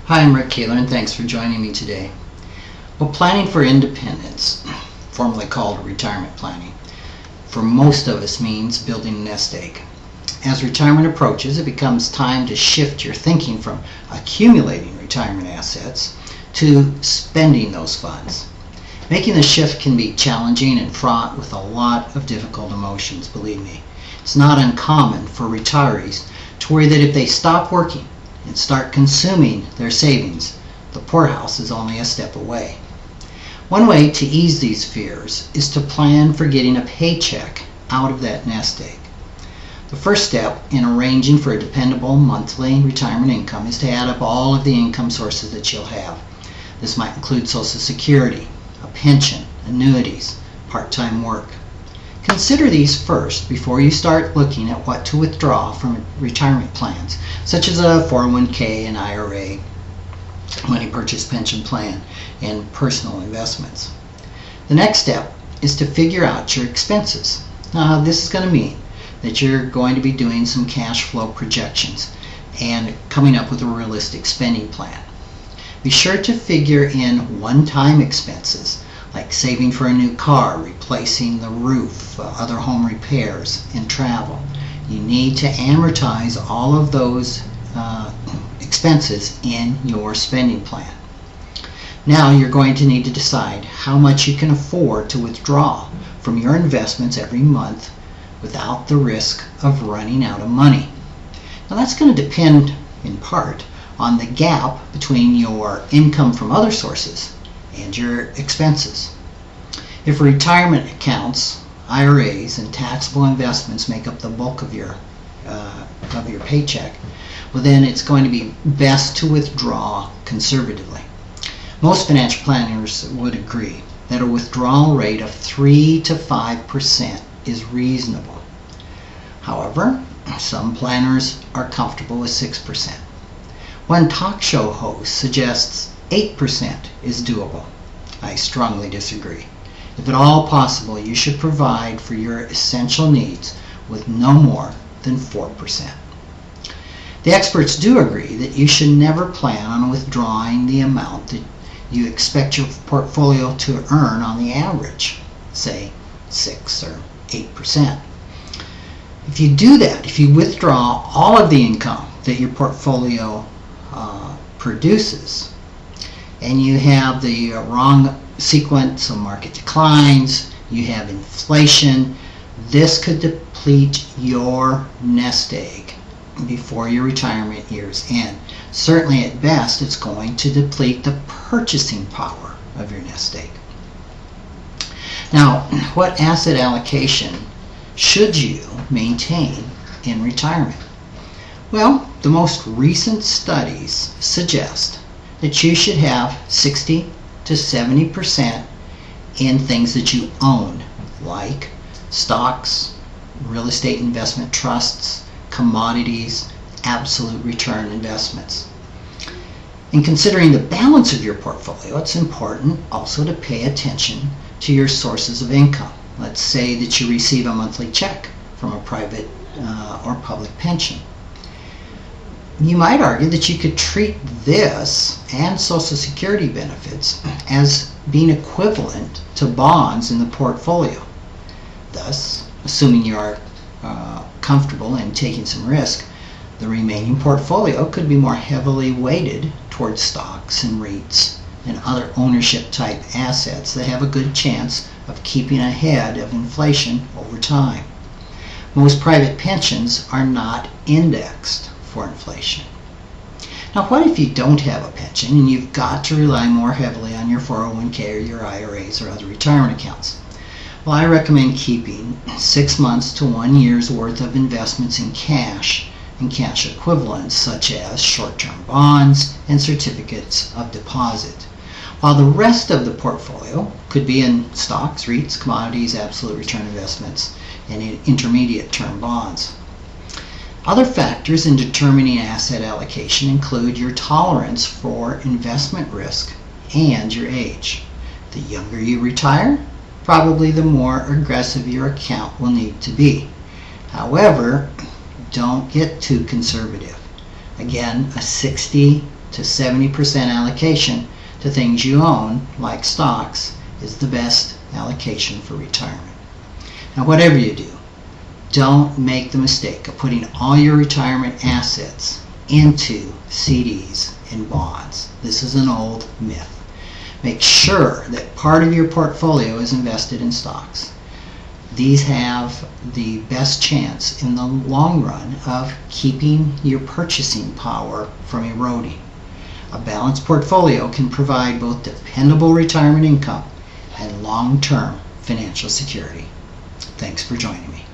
Hi, I'm Rick Kahler, and thanks for joining me today. Well, planning for independence, formerly called retirement planning, for most of us means building a nest egg. As retirement approaches, it becomes time to shift your thinking from accumulating retirement assets to spending those funds. Making the shift can be challenging and fraught with a lot of difficult emotions, believe me. It's not uncommon for retirees to worry that if they stop working and start consuming their savings, the poorhouse is only a step away. One way to ease these fears is to plan for getting a paycheck out of that nest egg. The first step in arranging for a dependable monthly retirement income is to add up all of the income sources that you'll have. This might include Social Security, a pension, annuities, part-time work. Consider these first before you start looking at what to withdraw from retirement plans, such as a 401k, an IRA, money purchase pension plan, and personal investments. The next step is to figure out your expenses. Now, this is going to mean that you're going to be doing some cash flow projections and coming up with a realistic spending plan. Be sure to figure in one-time expenses like saving for a new car, replacing the roof, other home repairs, and travel. You need to amortize all of those expenses in your spending plan. Now you're going to need to decide how much you can afford to withdraw from your investments every month without the risk of running out of money. Now that's going to depend in part on the gap between your income from other sources and your expenses. If retirement accounts, IRAs, and taxable investments make up the bulk of your paycheck, well then it's going to be best to withdraw conservatively. Most financial planners would agree that a withdrawal rate of 3 to 5% is reasonable. However, some planners are comfortable with 6%. One talk show host suggests 8% is doable. I strongly disagree. If at all possible, you should provide for your essential needs with no more than 4%. The experts do agree that you should never plan on withdrawing the amount that you expect your portfolio to earn on the average, say 6 or 8%. If you do that, if you withdraw all of the income that your portfolio produces, and you have the wrong sequence of market declines, you have inflation, this could deplete your nest egg before your retirement years end. Certainly at best, it's going to deplete the purchasing power of your nest egg. Now, what asset allocation should you maintain in retirement? Well, the most recent studies suggest that you should have 60 to 70% in things that you own, like stocks, real estate investment trusts, commodities, absolute return investments. In considering the balance of your portfolio, it's important also to pay attention to your sources of income. Let's say that you receive a monthly check from a private or public pension. You might argue that you could treat this and Social Security benefits as being equivalent to bonds in the portfolio. Thus, assuming you are comfortable in taking some risk, the remaining portfolio could be more heavily weighted towards stocks and REITs and other ownership type assets that have a good chance of keeping ahead of inflation over time. Most private pensions are not indexed for inflation. Now, what if you don't have a pension and you've got to rely more heavily on your 401k or your IRAs or other retirement accounts? Well, I recommend keeping 6 months to 1 year's worth of investments in cash and cash equivalents such as short-term bonds and certificates of deposit, while the rest of the portfolio could be in stocks, REITs, commodities, absolute return investments, and in intermediate-term bonds. Other factors in determining asset allocation include your tolerance for investment risk and your age. The younger you retire, probably the more aggressive your account will need to be. However, don't get too conservative. Again, a 60 to 70% allocation to things you own, like stocks, is the best allocation for retirement. Now, whatever you do, don't make the mistake of putting all your retirement assets into CDs and bonds. This is an old myth. Make sure that part of your portfolio is invested in stocks. These have the best chance in the long run of keeping your purchasing power from eroding. A balanced portfolio can provide both dependable retirement income and long-term financial security. Thanks for joining me.